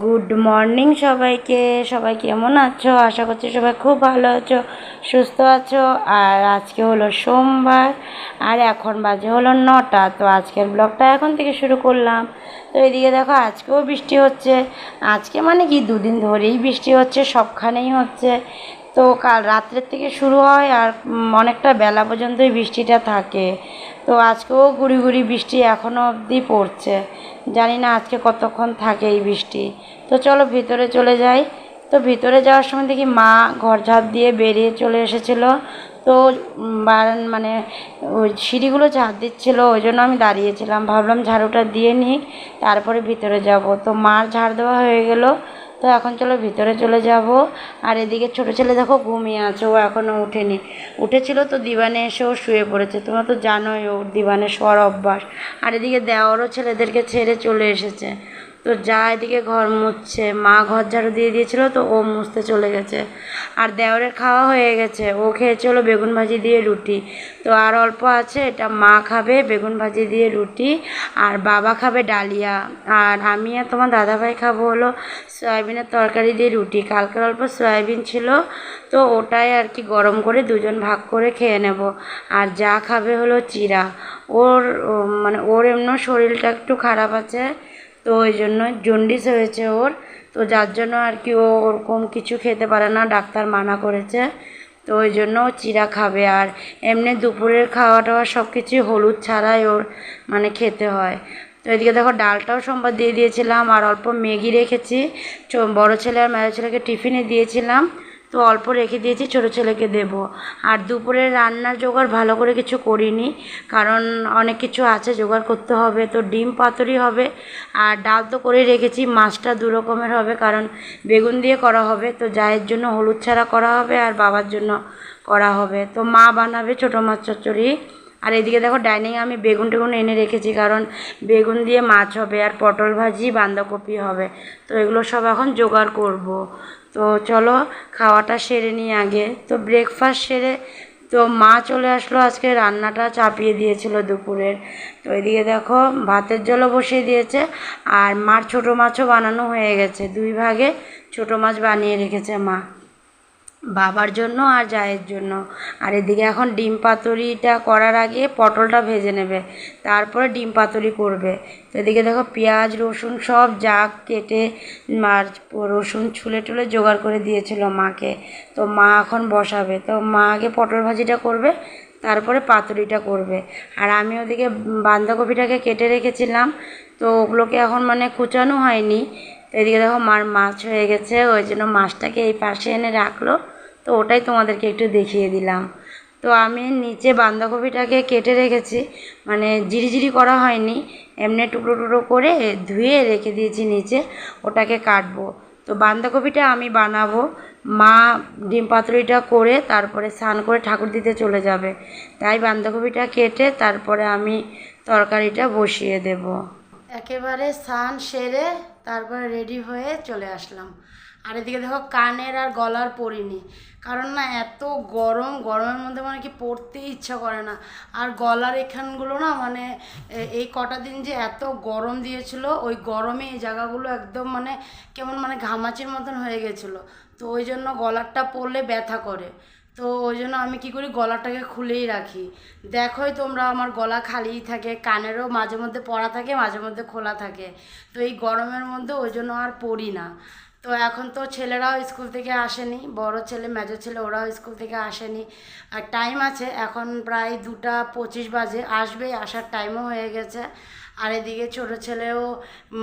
Good morning সবাইকে। সবাই কেমন আছো? আশা করছি সবাই খুব ভালো আছো, সুস্থ আছো। আর আজকে হলো সোমবার, আর এখন বাজে হলো 9টা। তো আজকের ব্লগটা এখন থেকে শুরু করলাম। তো এদিকে দেখো আজকেও বৃষ্টি হচ্ছে। আজকে মানে কি, দুদিন ধরেই বৃষ্টি হচ্ছে, সবখানেই হচ্ছে। তো কাল রাত্রের থেকে শুরু হয় আর অনেকটা বেলা পর্যন্তই বৃষ্টিটা থাকে। তো আজকেও গুড়ি গুড়ি বৃষ্টি এখনও অবধি পড়ছে। জানি না আজকে কতক্ষণ থাকে এই বৃষ্টি। তো চলো ভিতরে চলে যাই। তো ভিতরে যাওয়ার সময় দেখি মা ঘর ঝাঁপ দিয়ে বেরিয়ে চলে এসেছিলো। তো মানে ওই সিঁড়িগুলো ঝাঁট দিচ্ছিলো, ওই জন্য আমি দাঁড়িয়েছিলাম, ভাবলাম ঝাড়ুটা দিয়ে নিই তারপরে ভিতরে যাব। তো মার ঝাড় দেওয়া হয়ে গেল। তো এখন চলো ভিতরে চলে যাব। আর এদিকে ছোটো ছেলে দেখো ঘুমিয়ে আছে, ও এখনও উঠেনি। উঠেছিল তো দিবানে এসে ও শুয়ে পড়েছে। তোমরা তো জানোই ওর দিবানে শোয়ার অভ্যাস। আর এদিকে দেওয়ারও ছেলেদেরকে ছেড়ে চলে এসেছে। তো যা এদিকে ঘর মুছছে, মা ঘর ঝাড়ু দিয়ে দিয়েছিল তো ও মুছতে চলে গেছে। আর দেওরের খাওয়া হয়ে গেছে, ও খেয়েছে হলো বেগুন ভাজি দিয়ে রুটি। তো আর অল্প আছে, এটা মা খাবে বেগুন ভাজি দিয়ে রুটি, আর বাবা খাবে ডালিয়া। আর আমি আর তোমার দাদাভাই খাবো হলো সয়াবিনের তরকারি দিয়ে রুটি। কালকের অল্প সয়াবিন ছিল, তো ওটাই আর কি গরম করে দুজন ভাগ করে খেয়ে নেব। আর যা খাবে হলো চিরা। ওর মানে ওর এমনি শরীরটা একটু খারাপ আছে, তো ওই জন্য জন্ডিস হয়েছে ওর। তো যার জন্য আর কি ও ওরকম কিছু খেতে পারে না, ডাক্তার মানা করেছে। তো ওই জন্য ও চিরা খাবে। আর এমনি দুপুরের খাওয়া টাওয়া সব কিছুই হলুদ ছাড়াই ওর মানে খেতে হয়। তো এদিকে দেখো ডালটাও সোমবার দিয়ে দিয়েছিলাম, আর অল্প ম্যাগি রেখেছি। বড়ো ছেলে আর মেজো ছেলেকে টিফিনে দিয়েছিলাম, তো অল্প রেখে দিয়েছি, ছোটো ছেলেকে দেব। আর দুপুরের রান্নার জোগাড় ভালো করে কিছু করিনি, কারণ অনেক কিছু আছে জোগাড় করতে হবে। তো ডিম পাতুরি হবে, আর ডাল তো করে রেখেছি। মাছটা দু রকমের হবে, কারণ বেগুন দিয়ে করা হবে, তো জায়ের জন্য হলুদ ছাড়া করা হবে, আর বাবার জন্য করা হবে। তো মা বানাবে ছোটো মাছ চচ্চড়ি। আর এদিকে দেখো ডাইনিংয়ে আমি বেগুন টেগুন এনে রেখেছি, কারণ বেগুন দিয়ে মাছ হবে, আর পটল ভাজি বাঁধাকপি হবে। তো এগুলো সব এখন জোগাড় করব। তো চলো খাওয়াটা সেরে নিই আগে। তো ব্রেকফাস্ট সেরে তো মা চলে আসলো, আজকে রান্নাটা চাপিয়ে দিয়েছিল দুপুরের। তো এদিকে দেখো ভাতের জলও বসিয়ে দিয়েছে, আর মার ছোটো মাছও বানানো হয়ে গেছে। 2 ভাগে ছোটো মাছ বানিয়ে রেখেছে মা, বাবার জন্য আর জায়ের জন্য। আর এদিকে এখন ডিম পাতুরিটা করার আগে পটলটা ভেজে নেবে, তারপরে ডিম পাতুরি করবে। তো এদিকে দেখো পেঁয়াজ রসুন সব যা কেটে আর রসুন ছুলে টুলে জোগাড় করে দিয়েছিল মাকে। তো মা এখন বসাবে। তো মা আগে পটল ভাজিটা করবে, তারপরে পাতুরিটা করবে। আর আমি ওদিকে বাঁধাকপিটাকে কেটে রেখেছিলাম, তো ওগুলোকে এখন মানে কুচানো হয়নি। তো এদিকে দেখো মার মাছ হয়ে গেছে, ওই জন্য মাছটাকে এই পাশে এনে রাখলো। তো ওটাই তোমাদেরকে একটু দেখিয়ে দিলাম। তো আমি নিচে বাঁধাকপিটাকে কেটে রেখেছি, মানে জিরি করা হয়নি, এমনি টুকরো টুকরো করে ধুয়ে রেখে দিয়েছি নিচে, ওটাকে কাটবো। তো বাঁধাকপিটা আমি বানাবো, মা ডিম পাতুরিটা করে তারপরে স্নান করে ঠাকুর দিতে চলে যাবে। তাই বাঁধাকপিটা কেটে তারপরে আমি তরকারিটা বসিয়ে দেব। একেবারে স্নান সেরে তারপরে রেডি হয়ে চলে আসলাম। আর এদিকে দেখো কানের আর গলার পরিনি, কারণ না এত গরম, গরমের মধ্যে মানে কি পরতেই ইচ্ছা করে না। আর গলার এখানগুলো না মানে এই কটা দিন যে এত গরম দিয়েছিল, ওই গরমে এই জায়গাগুলো একদম মানে কেমন মানে ঘামাচির মতন হয়ে গেছিলো। তো ওই জন্য গলারটা পরলে ব্যথা করে। তো ওই জন্য আমি কী করি, গলাটাকে খুলেই রাখি। দেখোই তোমরা আমার গলা খালিই থাকে, কানেরও মাঝে মধ্যে পরা থাকে, মাঝে মধ্যে খোলা থাকে। তো এই গরমের মধ্যে ওই জন্য আর পরি না। তো এখন তো ছেলেরাও স্কুল থেকে আসেনি, বড় ছেলে মেজো ছেলে ওরাও স্কুল থেকে আসেনি। আর টাইম আছে, এখন প্রায় 2টা 25 বাজে, আসবে, আসার টাইমও হয়ে গেছে। আর এদিকে ছোটো ছেলেও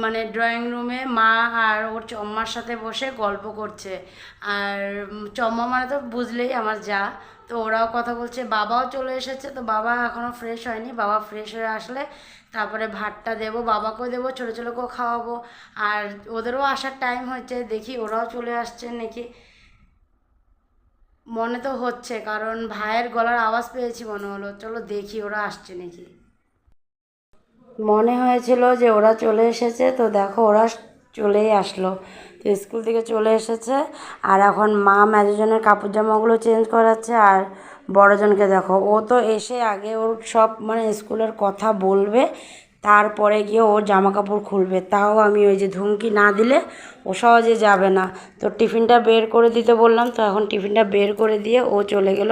মানে ড্রয়িং রুমে মা আর ওর চম্মার সাথে বসে গল্প করছে। আর চম্মা মানে তো বুঝলেই আমার যা। তো ওরাও কথা বলছে, বাবাও চলে এসেছে। তো বাবা এখনও ফ্রেশ হয়নি, বাবা ফ্রেশ হয়ে আসলে তারপরে ভাতটা দেবো, বাবাকেও দেবো, ছোটো ছোটোকেও খাওয়াবো। আর ওদেরও আসার টাইম হয়েছে, দেখি ওরাও চলে আসছে নাকি। মনে তো হচ্ছে, কারণ ভাইয়ের গলার আওয়াজ পেয়েছি মনে হলো। চলো দেখি ওরা আসছে নাকি। মনে হয়েছিল যে ওরা চলে এসেছে, তো দেখো ওরা চলেই আসলো। তো স্কুল থেকে চলে এসেছে, আর এখন মা মেজোজনের কাপড় জামাগুলো চেঞ্জ করাচ্ছে। আর বড়জনকে দেখো, ও তো এসে আগে ওর সব মানে স্কুলের কথা বলবে, তারপরে গিয়ে ওর জামা কাপড় খুলবে। তাও আমি ওই যে ধমকি না দিলে ও সহজে যাবে না। তো টিফিনটা বের করে দিতে বললাম, তো এখন টিফিনটা বের করে দিয়ে ও চলে গেল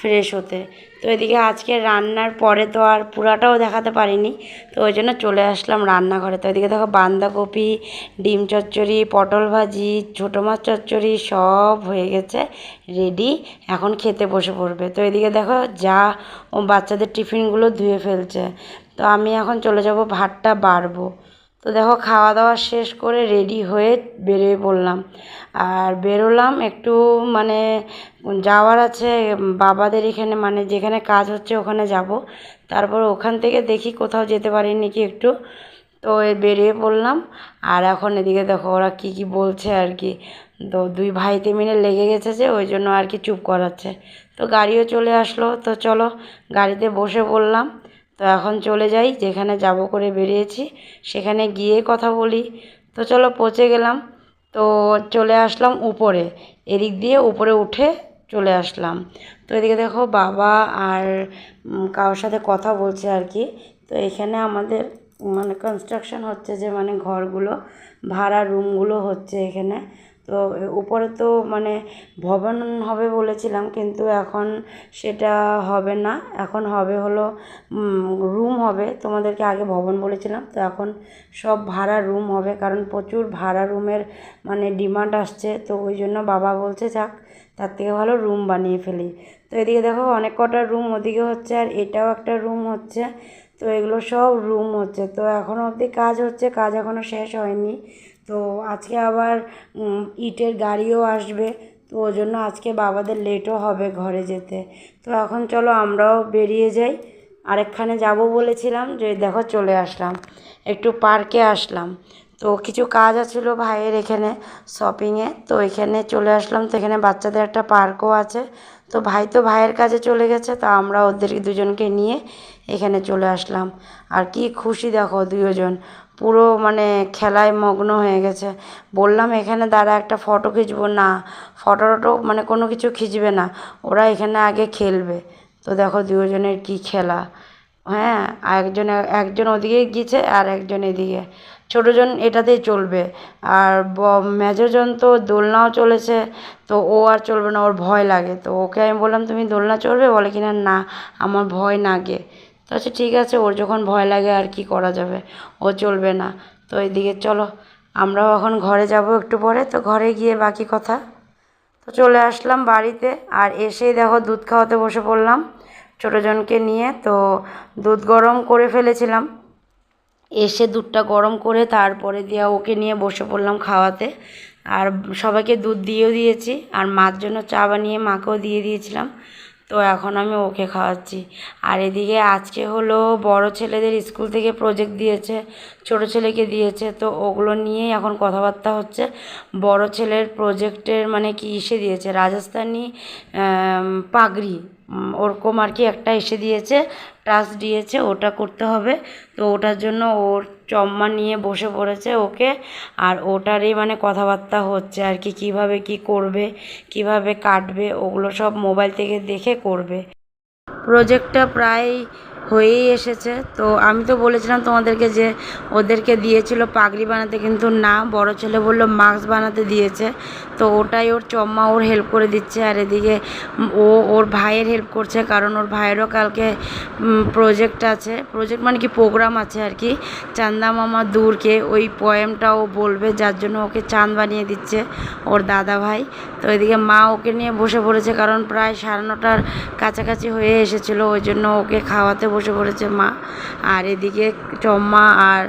ফ্রেশ হতে। তো এদিকে আজকে রান্নার পরে তো আর পুরাটাও দেখাতে পারিনি, তো ওই জন্য চলে আসলাম রান্নাঘরে। তো এদিকে দেখো বাঁধাকপি, ডিম চচ্চড়ি, পটল ভাজি, ছোটো মাছ চচ্চড়ি সব হয়ে গেছে রেডি, এখন খেতে বসে পড়বে। তো এদিকে দেখো যা ও বাচ্চাদের টিফিনগুলো ধুয়ে ফেলছে। তো আমি এখন চলে যাব ভাতটা বাড়বো। তো দেখো খাওয়া দাওয়া শেষ করে রেডি হয়ে বেরিয়ে পড়লাম। আর বেরোলাম একটু মানে যাওয়ার আছে বাবাদের এখানে, মানে যেখানে কাজ হচ্ছে ওখানে যাব। তারপর ওখান থেকে দেখি কোথাও যেতে পারি নাকি একটু। তো বেরিয়ে পড়লাম। আর এখন এদিকে দেখো ওরা কি কি বলছে আর কি। তো দুই ভাইতে মিলে লেগে গেছে যে, ওই জন্য আর কি চুপ করাচ্ছে। তো গাড়িও চলে আসলো, তো চলো গাড়িতে বসে পড়লাম। তো এখন চলে যাই, যেখানে যাব করে বেরিয়েছি সেখানে গিয়ে কথা বলি। তো চলো পৌঁছে গেলাম। তো চলে আসলাম উপরে, এদিক দিয়ে উপরে উঠে চলে আসলাম। তো এদিকে দেখো বাবা আর কারোর সাথে কথা বলছে আর কি। তো এখানে আমাদের মানে কনস্ট্রাকশন হচ্ছে, যে মানে ঘরগুলো ভাড়া রুমগুলো হচ্ছে এখানে। তো উপরে তো মানে ভবন হবে বলেছিলাম, কিন্তু এখন সেটা হবে না, এখন হবে হলো রুম হবে। তোমাদেরকে আগে ভবন বলেছিলাম, তো এখন সব ভাড়া রুম হবে, কারণ প্রচুর ভাড়া রুমের মানে ডিমান্ড আসছে। তো ওই জন্য বাবা বলছে যাক, তার থেকে ভালো রুম বানিয়ে ফেলি। তো এদিকে দেখো অনেক কটা রুম ওদিকে হচ্ছে, আর এটাও একটা রুম হচ্ছে। তো এগুলো সব রুম হচ্ছে। তো এখনও অবধি কাজ হচ্ছে, কাজ এখনও শেষ হয়নি। তো আজকে আবার ইটের গাড়িও আসবে, তো ওই জন্য আজকে বাবাদের লেটও হবে ঘরে যেতে। তো এখন চলো আমরাও বেরিয়ে যাই। আরেকখানে যাব বলেছিলাম, যে দেখো চলে আসলাম, একটু পার্কে আসলাম। তো কিছু কাজ আছিল ভাইয়ের এখানে শপিংয়ে, তো এখানে চলে আসলাম। তো এখানে বাচ্চাদের একটা পার্কও আছে। তো ভাই তো ভাইয়ের কাজে চলে গেছে, তো আমরা ওদের দুজনকে নিয়ে এখানে চলে আসলাম। আর কি খুশি দেখো দুজন, পুরো মানে খেলায় মগ্ন হয়ে গেছে। বললাম এখানে দাঁড়া একটা ফটো খিঁচবো, না ফটো টটো মানে কোনো কিছু খিঁচবে না, ওরা এখানে আগে খেলবে। তো দেখো দুজনের কি খেলা। হ্যাঁ, একজন একজন ওদিকে গিয়েছে আর একজন এদিকে, ছোটোজন এটাতেই চলবে। আর মেজোজন তো দোলনাও চলেছে, তো ও আর চলবে না, ওর ভয় লাগে। তো ওকে আমি বললাম তুমি দোলনা চড়বে, বলে কিনা না আমার ভয় লাগে। তো আচ্ছা ঠিক আছে, ওর যখন ভয় লাগে আর কি করা যাবে, ও চলবে না। তো এদিকে চলো আমরাও এখন ঘরে যাব একটু পরে, তো ঘরে গিয়ে বাকি কথা। তো চলে আসলাম বাড়িতে, আর এসেই দেখো দুধ খাওয়াতে বসে পড়লাম ছোটোজনকে নিয়ে। তো দুধ গরম করে ফেলেছিলাম, এসে দুধটা গরম করে তারপরে দিয়ে ওকে নিয়ে বসে পড়লাম খাওয়াতে। আর সবাইকে দুধ দিয়েও দিয়েছি, আর মার জন্য চা বানিয়ে মাকেও দিয়ে দিয়েছিলাম। তো এখন আমি ওকে খাওয়াচ্ছি। আর এদিকে আজকে হলো বড় ছেলেদের স্কুল থেকে প্রজেক্ট দিয়েছে, ছোট ছেলেকে দিয়েছে, তো ওগুলো নিয়েই এখন কথাবার্তা হচ্ছে। বড় ছেলের প্রজেক্টের মানে কি এসে দিয়েছে রাজস্থানি পাগড়ি, ওরকম আর কি একটা এসে দিয়েছে, টাস্ক দিয়েছে, ওটা করতে হবে। তো ওটার জন্য ওর চম্মা নিয়ে বসে পড়েছে ওকে, আর ওটারই মানে কথাবার্তা হচ্ছে আর কি, কীভাবে কী করবে, কিভাবে কাটবে, ওগুলো সব মোবাইল থেকে দেখে করবে। প্রজেক্টটা প্রায় হয়েই এসেছে। তো আমি তো বলেছিলাম তোমাদেরকে যে ওদেরকে দিয়েছিল পাগড়ি বানাতে, কিন্তু না, বড় ছেলে বললো মাস্ক বানাতে দিয়েছে। তো ওটাই ওর চম্মা ওর হেল্প করে দিচ্ছে, আর এদিকে ও ওর ভাইয়ের হেল্প করছে, কারণ ওর ভাইয়েরও কালকে প্রজেক্ট আছে, প্রজেক্ট মানে কি প্রোগ্রাম আছে আর কি, চান্দা মামা দূরকে ওই পোয়েমটাও বলবে, যার জন্য ওকে চাঁদ বানিয়ে দিচ্ছে ওর দাদা ভাই। তো এদিকে মা ওকে নিয়ে বসে পড়েছে, কারণ প্রায় 9:30 কাছাকাছি হয়ে এসেছিলো, ওই জন্য ওকে খাওয়াতে বসে পড়েছে মা। আর এদিকে চম্মা আর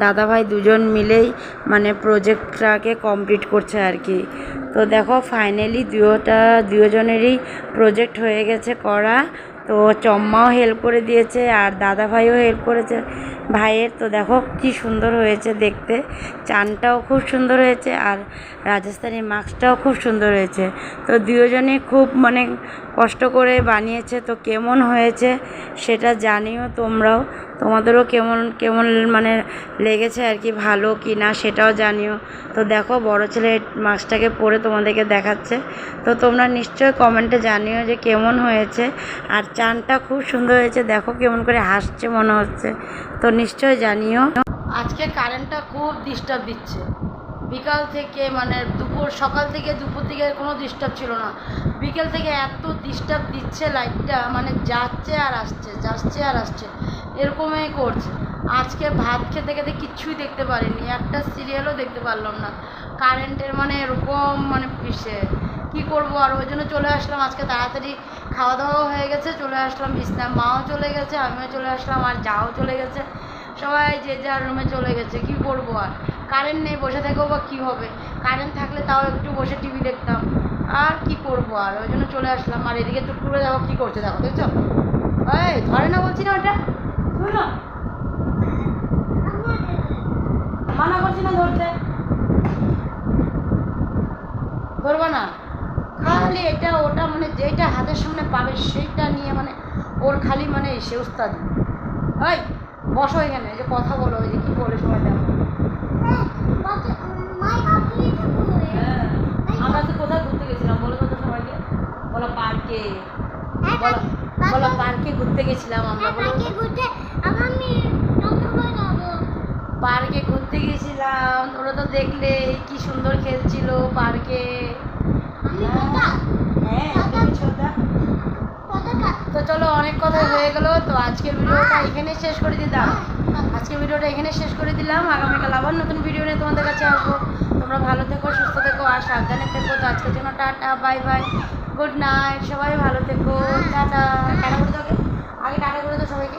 দাদাভাই দুজন মিলেই মানে প্রজেক্টটাকে কমপ্লিট করছে আর কি। তো দেখো ফাইনালি দুজনেরই প্রজেক্ট হয়ে গেছে করা। তো চম্মাও হেল্প করে দিয়েছে, আর দাদাভাইও হেল্প করেছে ভাইয়ের। তো দেখো কি সুন্দর হয়েছে দেখতে, চানটাও খুব সুন্দর হয়েছে, আর রাজস্থানি মাস্কটাও খুব সুন্দর হয়েছে। তো দুজনেই খুব মানে কষ্ট করে বানিয়েছে। তো কেমন হয়েছে সেটা জানিও তোমরাও, তোমাদেরও কেমন কেমন মানে লেগেছে আর কি, ভালো কি না সেটাও জানিও। তো দেখো বড় ছেলে মাস্কটাকে পরে তোমাদেরকে দেখাচ্ছে, তো তোমরা নিশ্চয়ই কমেন্টে জানিও যে কেমন হয়েছে। আর চানটা খুব সুন্দর হয়েছে, দেখো কেমন করে হাসছে মনে হচ্ছে। তো নিশ্চয়ই জানিও। আজকে কারেন্টটা খুব ডিস্টার্ব দিচ্ছে, বিকাল থেকে মানে সকাল থেকে দুপুর থেকে কোনো ডিস্টার্ব ছিল না, বিকেল থেকে এত ডিস্টার্ব দিচ্ছে লাইটটা, মানে যাচ্ছে আর আসছে যাচ্ছে আর আসছে এরকমই করছে। আজকে ভাত খেতে খেতে কিচ্ছুই দেখতে পারিনি, একটা সিরিয়ালও দেখতে পারলাম না, কারেন্টের মানে এরকম মানে পিসে কী করবো। আর ওই জন্য চলে আসলাম আজকে তাড়াতাড়ি, খাওয়া দাওয়াও হয়ে গেছে, চলে আসলাম বিছনা, মাও চলে গেছে, আমিও চলে আসলাম, আর যাও চলে গেছে, সবাই যে যার রুমে চলে গেছে। কি করবো আর, কারেন্ট নেই, বসে থেকেও বা কী হবে, কারেন্ট থাকলে তাও একটু বসে টিভি দেখতাম, আর কি করবো আর, ওই জন্য চলে আসলাম। আর এদিকে টুকটুকে দেখো কী করছে, দেখো দেখছো, এই ধরে না বলছি না ওটা, শুনো মানা করছি না ধরতে, ধরবো না, খালি এটা ওটা মানে যেটা হাতের সামনে পাবে সেইটা নিয়ে মানে ওর খালি মানে সে উস্তাদি। ওই বসো এখানে, যে কথা বলো, ওই যে কী বলে সময় দেখো। আমরা তো কোথায় ঘুরতে গেছিলাম বলো তো সবাইকে, বলো পার্কে, বলো বলো পার্কে ঘুরতে গেছিলাম আমরা, বলো পার্কে ঘুরতে গেছিলাম, ওরা তো দেখলে কি সুন্দর খেলছিল পার্কে। হ্যাঁ তো চলো, অনেক কথা হয়ে গেল, তো আজকের ভিডিওটা এখানে শেষ করে দিলাম, আজকের ভিডিওটা এখানে শেষ করে দিলাম। আগামীকাল আবার নতুন ভিডিও নিয়ে তোমাদের কাছে আসবো। তোমরা ভালো থেকো, সুস্থ থেকো আর সাবধানে থেকো। তো আজকের জন্য tata, bye bye, good night, সবাই ভালো থেকো, টাটা। টাটা করে দাও, আগে টাটা করে দাও সবাইকে।